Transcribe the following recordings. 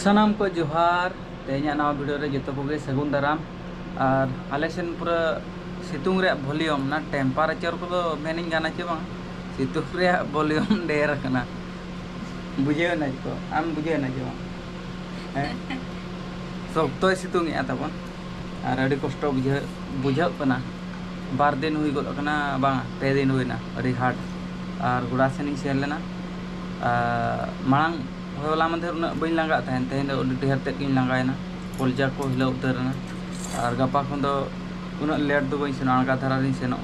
Sanam ko johar tehnya nawa video re joto koge sagun daram ar alesen pura situng re volume na temperature ko do mening gana che bang situng re volume der kana bujhe na ko am bujhe na jo sokto situng ya tabon ar adi kosto bujhe kana bar din hui gol kana bang pe din hui na adi hard ar guda sening sel lena marang होला मंदिर B लंगा तेहन ढेर तेज लंगायना कलजा को हिला उतरना और गपा खन उना late दो बी सेन आड़गा धारा सेनो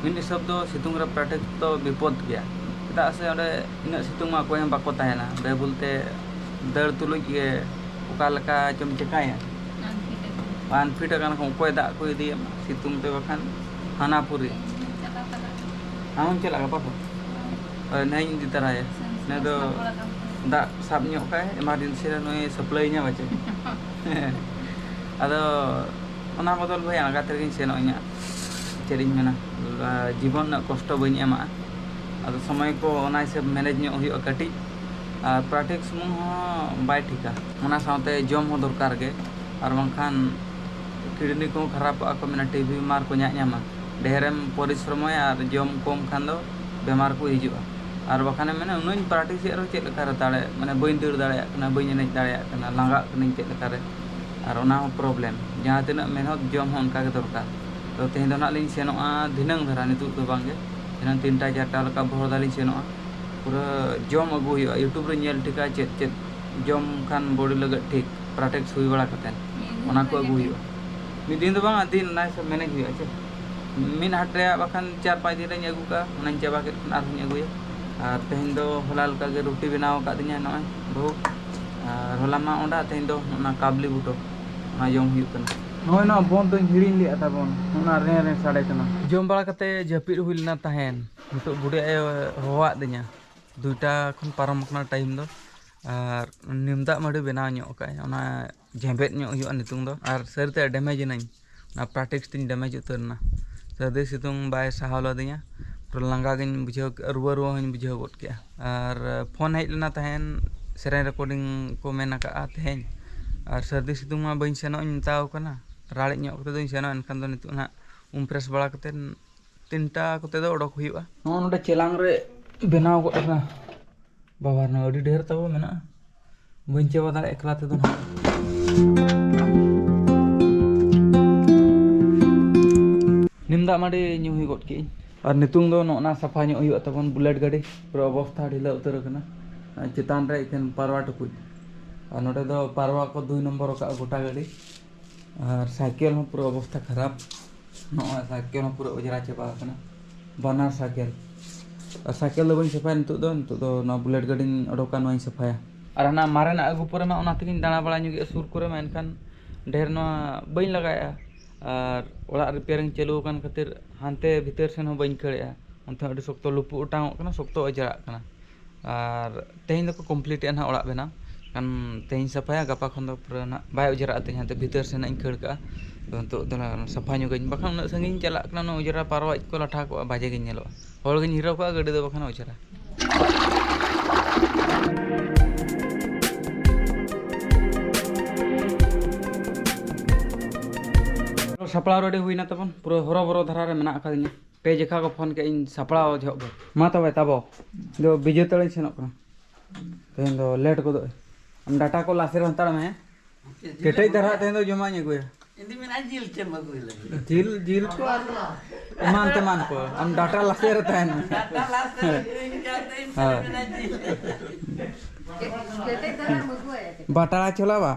मिन हिसाब दो सितुंग रे प्रैक्टिस तो विपद गया चेदा से ओंडे इन सितुंग मा कोई बाको तहना बे बोलते दर तुलुज गे ओका लका चम चेकाया पान फिट कान को कोई दा को इदी सितुंग ते बखान हानापुरी हम चला गपा को नहीं इदी तरह है ने दो दा sab nyok kai emergency ra noi supply nya bache ado ona bodol bhai aga tergin seno nya chering mena जीवन ना कष्ट बनी एमा ado समय को ona हिसाब मैनेज nyok हुई कटी और प्रैक्टिस सुमुंग हो बाय ठीका ona साउते जम हो दरकार गे और बंखान किडनी को खराब ako मेना टीबी मार को nya मा ढेरम परिश्रम और जम कम खान दो बेमार को हिजुआ और बखाने मैंने उन्हीं प्रैक्टिस रो चेक लेकर दाड़े माने बइन दर दाड़े कना बइन एनेज दाड़े कना लांगा कनिन चेक लेकर और ओना प्रॉब्लम जहां तिना मेहनत जम हो उनका के दरकार तो तेहन दोना लिन सेनोआ दिनंग धरा नितु तो बांगे दिनंग 3टा 4टा लका भोर दालिन सेनोआ पूरा जम अगु हुई यूट्यूब रे नेल टिका चेक चेक जम खान बॉडी लगे ठीक प्रैक्टिस हुई बड़ा कते ओना को अगु हुई मि दिन दो बांग दिन ना सब मैनेज हुई छे मिन हाट रे बखान 4-5 दिन रे अगु का ओना चाबा के आर हुई अगुया और तेहन दो हलाल का रोटी बनाव का दिया नय बहु और होला मा ओंडा तेहन दो ना काबली बुटो ना जम हुई कना नय ना बोन तो हिरिन लिया ताबन ओना रे रे साडे कना जम बड़ा कते जपिर हुई लेना तहन नितो बुडे होवा दिया दुइटा खन पारम कना टाइम दो और निमदा मडी बनाव ᱧᱚᱜ का ओना झेबेट ᱧᱚᱜ हुई नितुंग दो और सरते डैमेज नई ना प्रैक्टिस तिन डैमेज उतरना सर्दी सितुंग बाय साहला दिया पूरा लंगा गई बुझाव रुआ रुआ हूँ बुझाव गद के और फोन हज लेना तहन सेरें रिकॉर्डिंग को मेना का तहन और सर्दी सितुंग मा बई सेनो मताव कना राड़े ᱧᱚᱜ कते सेनो एनखान दो नितु ना फ्रेश बड़ा कते 3टा कते दो ओडक हुईबा नोडे चेलांग रे बनाव गद ना बाबार ना अडी ढेर तब मेना बई चाबा दाड़े एकला ते दो निमदा माडी ᱧᱩ हुई गद के और नितुंग दो नोना सफा ᱧᱚᱜ हुई तबन बुलेट गाड़ी पूरा अवस्था ढिला उतर कना चितान रे इकन पारवा टुकुज और नोडे दो पारवा को 2 नंबर का गोटा गाड़ी और साइकिल हो पूरा अवस्था खराब नो साइकिल हो पूरा उजरा चबा कना बनार साइकिल और साइकिल दो बई सफाय नितु दो ना बुलेट गाड़ी ओडोका नोई सफाया और ना मारेना अगु परे मा ओना तकिन दाना बड़ा ᱧᱩ सुर करे मा एनखान ढेर नो बई लगाया और ओड़ा रिपेयरिंग चालू कान खातिर हानते भीतर सेन हो बइन खड़ेया उनते अडी शक्तो लुपु उटांग कना शक्तो अजरा कना और तेहन दो कंप्लीट एना ओड़ा बेना कान तेहन सफाया गपा खन दो पूरा ना बाय अजरा ते हानते भीतर सेन इन खड़ का तो सफा ᱧᱚᱜ गइन बखान उना संगिन चला कना नो अजरा पारवा को लाठा को बाजे गइन नेलो होल गइन हिरो को गडी दो बखान अजरा सपड़ा रेडी हुई ना तबन पूरा हरो बरो धारा रे मेना का दिया पे जेखा को फोन के इन सपड़ा झोक मा तबे ताबो दो बिजे तळे सेनो कना तेन दो लेट को दो हम डाटा को लासेर हंताड़ में केटई धरा तेन दो जमा ने गुया इंदी मेना जिल चे मगुइले जिल को मान को हम डाटा लासेर तहन डाटा लासेर मेना जिल केटई धरा मगुया बाटाला चलावा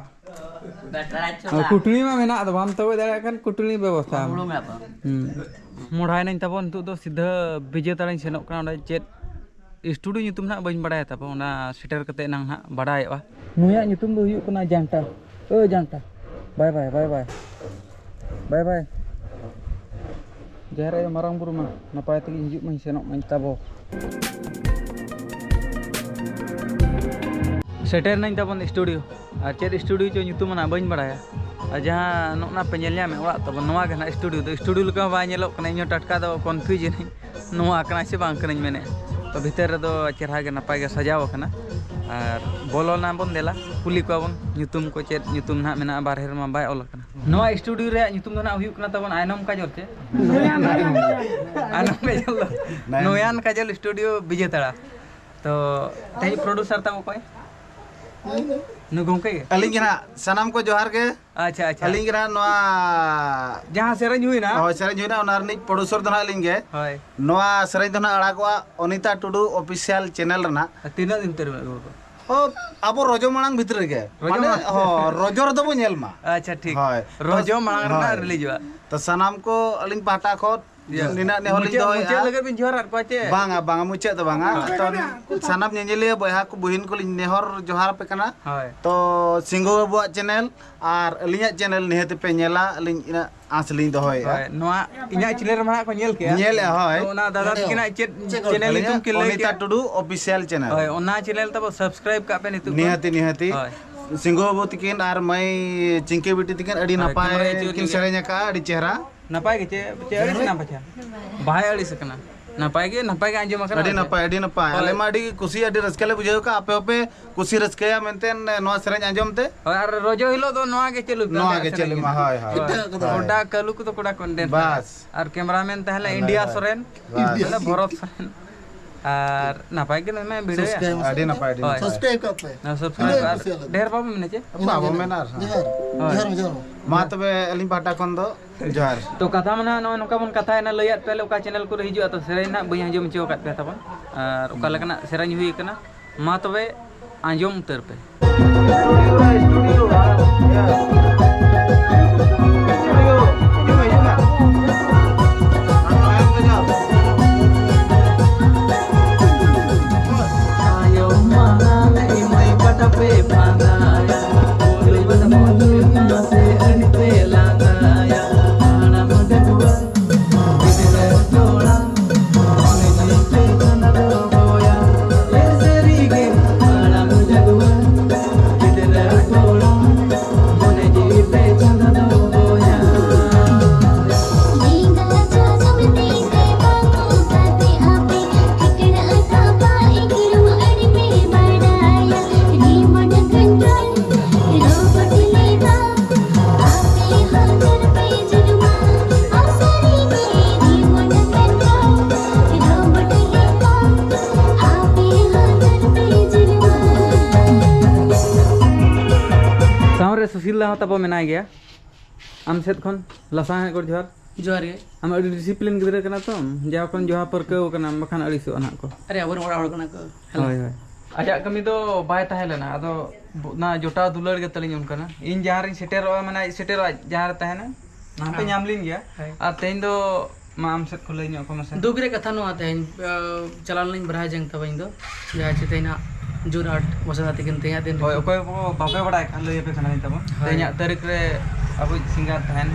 कुटनी में मेना तो हम तब दाड़ा कान कुटनी व्यवस्था मोड़ाय नई तबन तु दो सीधा बिजे तड़ाई सेनो कना चेत स्टूडियो ᱧᱩᱛᱩᱢ ना बइन बड़ाय तब ओना सेटर कते नांग ना बड़ायवा नुया ᱧᱩᱛᱩᱢ दो हुयु कना जांटा ओ जांटा बाय बाय बाय बाय बाय बाय जहरे मारांग बुरु मा नपाय तगी हिजु मा सेनो मा तबो सेटर नई तबन स्टूडियो और चेत स्टूडियो चो ᱧᱩᱛᱩᱢ ना बइन बड़ाया जहाँ नोना पे नेल ᱧᱟᱢ ओड़ा तब नोवा के ना स्टूडियो लका बा नेलोक कना इᱧ टटका दो कन्फ्यूज नई नोवा कना से बांग कनाኝ मेने तो भीतर रे दो चेहरा के नपाय के सजाव कना और बोलो ना बन देला कुली को बन nyutum को चेत nyutum ना मेना बारहे रमा बाय ऑल करना नोआ स्टूडियो रे nyutum दो ना हुई करना तबन आयनम काजल चे आयनम काजल नोयान काजल स्टूडियो विजेताड़ा तो तेज प्रोड्यूसर तब कोई नु गंके अलिंग ना सनम को जोहार के अच्छा अच्छा अलिंग ना नोआ जहां सेरन हुई ना हो सेरन हुई ना ओनार नि प्रोड्यूसर दो ना अलिंग के होय नोआ सेरन दो ना अड़ागवा अनिता टुडू ऑफिशियल चैनल रना तीना दिन तेरे में हो अब रोजो मांग भीतर के माने हो रोजो रे दो बो नेल मा अच्छा ठीक होय रोजो मांग रना रिलीज हुआ तो सनम को अलिंग पाटा खो निना ने होलिंग दो मुझे लगे बिन जोहार को चे बांगा बांगा मुचे तो बांगा तो सनम नेजेलिया बयहा को बहिन को नेहर जोहार पे कना होय तो सिंगो बाबू चैनल और अलिया चैनल निहत पे नेला अलिंग इना आसलिंग दोय नोआ इना चैनल रमा को नेल के नेल होय तो ना दादा किना चैनल नितुम के ले अनिता टुडू ऑफिशियल चैनल होय ओना चैनल तब सब्सक्राइब का पे नितु निहती सिंगो बाबू तिकिन और मैं चिंके बेटी तिकिन अड़ी नपाय किन सेरेnya का अड़ी चेहरा नपाय के चे अड़ी से ना बचा भाई अड़ी से कना नपाय के आंजम करना अड़ी नपाय अले मा अड़ी कुसी अड़ी रसकेले बुझाव का आपे आपे कुसी रसकेया मेनते नोआ सेरेñ आंजम ते और रोजो हिलो तो नोआ के चलू मा हाय हाय ओडा कलु को तो कोडा कंटेंट बस और कैमरामैन तहले इंडिया सोरेन तहले भरत सोरेन और नपाय के मैं वीडियो अड़ी नपाय सब्सक्राइब कर पे ना सब्सक्राइब ढेर बाबू मने चे बाबू मेनार जोहार मा तबे अलिंग पाटा खन दो जोहार तो कथा मना नो नका बन कथा ना लयात पहले ओका चैनल को हिजुआ तो सेरेñ ना बई आंजम चो कात पे तबन और ओका लगना सेरेñ हुई कना मा तबे आंजम उतर पे सुशील तब मेना गया आम सेद खन लसा को जोहार जोहार गे आम अड़ी डिसिप्लिन गिदरा कना तो जा खन जोहा परकव कना बखान अड़ीसो ना को अरे अब ओरा ओरा कना को होय होय आजा कमी तो बाय ताहेलना अदो ना जोटा दुलर गे तलिन उनकना इन जहार सेटेर माने सेटेर जहार ताहेना ना पे नामलिन गया आ तेन दो मा आम सेद को लइनो को मसे दुगरे कथा नो आते हैं चलान बरहा जंग तब इन दो जहा चितेना जून 8 वसंत किन तेया दिन होय ओकोय को बापे बड़ा खान लय पे खाना तब तेया तारीख रे अब सिंगार तहन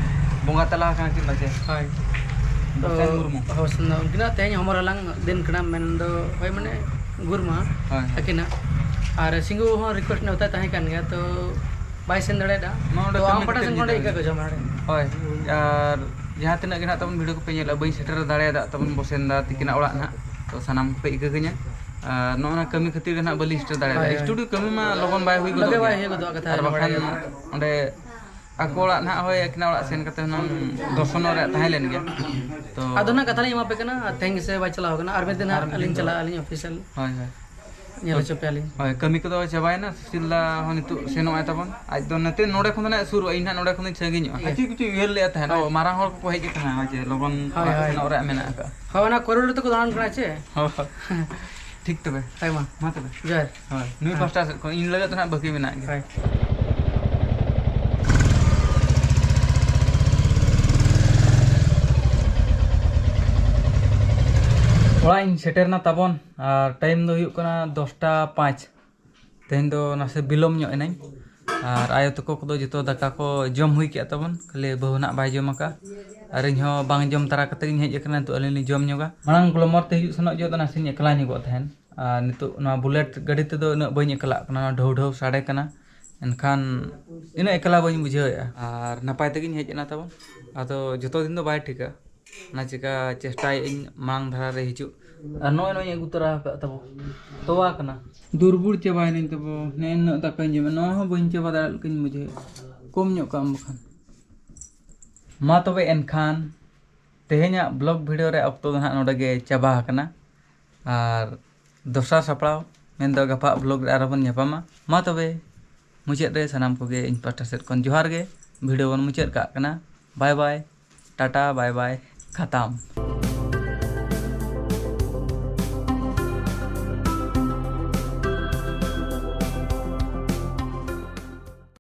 बोंगा तला का किन बचे हाय तो मुर्मू वसंत उनकिना तेया हमर लंग दिन कना मेन दो होय माने गुरमा अकिना और सिंगू हो रिक्वेस्ट ने होता ताहे कान गया तो बाय सेन दड़ेदा तो आम पटा सेन कोंडे इका को जमा होय और जहां तिना गे ना तबन वीडियो को पे नेला बई सेटर दाड़ेदा तबन बोसेन दा तिकिना ओड़ा ना तो सनाम पे इका गnya नोना कमी खातिर ना बली स्टार दाड़े स्टूडियो कमी मा लगन बाय हुई लगे बाय हे गदो कथा बखान ओंडे ako oड़ा ना होय एकना ओड़ा सेन कते नम दर्शन रे ताहेलेन गया तो अदना कथा नहीं पे कना थैंक से बाय चला होगना और में दिन अलिन चला अलिन ऑफिशियल होय होय नेल चपे अलिन होय कमी को चबाय ना सुशीला हो नितु सेनो आय तबन आज दो नते नोडे खन ना सुरु इन नोडे खन छगिन किछु किछु वेल ले ताहे ना मारांग हर को हेज कना जे लगन सेनो रे मेना का हवना कोरोडर तो को दान कना छे हो ठीक तबे हाय मा तबे जय होय नुई पास्टा इन लगे तो ना बाकी मेना हाय ओड़ा इन सेटेरना तबन और टाइम दो हुयुक कना 10:05 तेन दो नासे बिलोम ᱧᱚᱜ एनाई और आयो तको को जतो दाका को जम हुई के तबन खाली बहुना बाय जम का और इन हो बांग जम तरा कते इन हेज कना तो अलिन जम ᱧᱚᱜᱟ मांग ग्लोमर ते हुयुक सनो जो नासे एकला ᱧᱚᱜ तहन नितो ना बुलेट गाड़ी ते दो न बई एकला कना ढौ ढौ साडे कना एनखान इन एकला बई बुझाया और नपाय तगिन हेज ना तबन आदो जतो दिन दो बाय ठिका ना चिका चेष्टाय इन मांग धारा रे हिजु और नोय नोय अगु तरा तबो तोवा कना दुर्बुर चबाय नि तबो नेन न तकन जे नो हो बइन चबा दाल किन मुझे कम ᱧᱚᱜ काम बखान मा तबे एनखान तेहेኛ ब्लॉग वीडियो रे अक्तो ना नोडे गे चबा हकना और दोसरा सपड़ाव मेन दो गपा ब्लॉग रे आरबन ᱧᱟᱯᱟᱢᱟ मा तबे मुचेद रे सनाम कोगे इन पास्टा सेट कोन जोहार गे वीडियो बन मुचेद का कना bye bye tata bye bye खत्म।